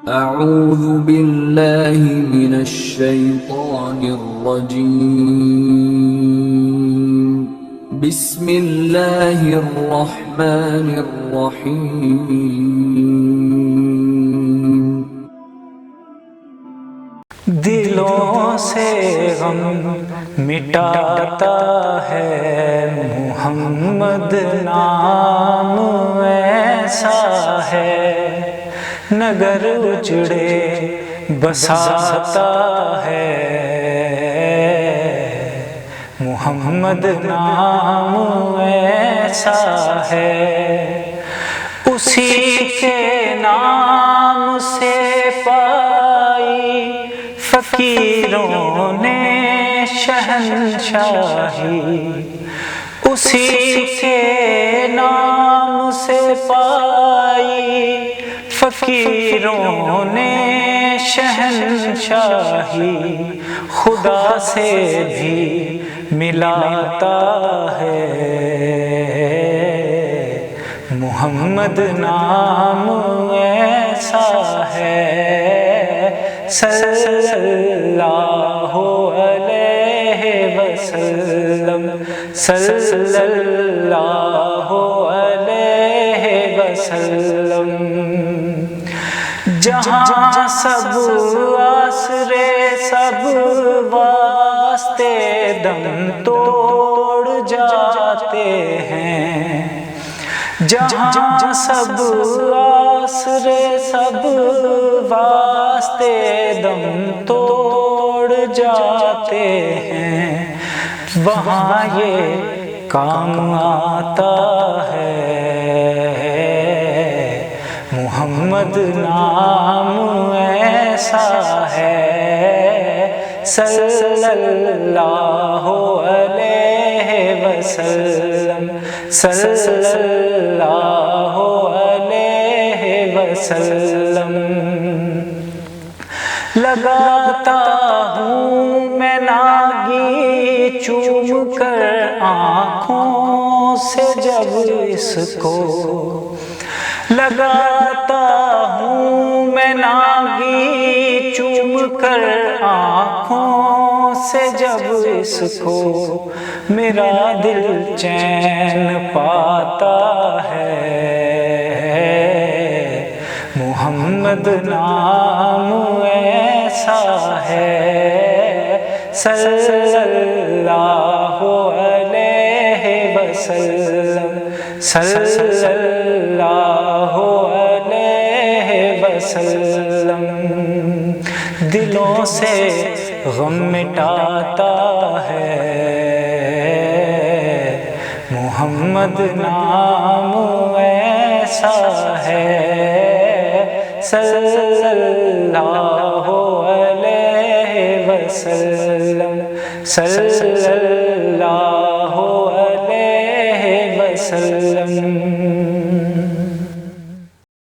اعوذ باللہ من الشیطان الرجیم بسم اللہ الرحمن الرحیم دلوں سے غم مٹاتا ہے محمد نام ایسا ہے، نگر اجڑے بساتا ہے، محمد نام ایسا ہے، اسی کے نام سے پائی فقیروں نے شہنشاہی، اسی کے نام سے پائی فقیروں نے شہنشاہی، خدا سے بھی ملاتا ہے، محمد نام ایسا ہے، صلی اللہ علیہ وسلم، صلی اللہ علیہ وسلم، جہاں سب آسرے سب واسطے دم توڑ جاتے ہیں، جہاں سب آسرے سب واسطے دم توڑ جاتے ہیں، وہاں یہ کام آتا ہے، محمد نام ایسا ہے، صلی اللہ علیہ وسلم، صلی اللہ علیہ وسلم، لگاتا ہوں میں ناگی چوم کر آنکھوں سے جب اس کو، لگاتا ہوں میں ناگی چوم کر آنکھوں سے جب اس کو، میرا دل چین پاتا ہے، محمد نام ایسا ہے، صلی اللہ علیہ وسلم، صلی اللہ علیہ وسلم، دلوں سے غم مٹاتا ہے، محمد نام ایسا ہے، صلی اللہ علیہ وسلم، صلی اللہ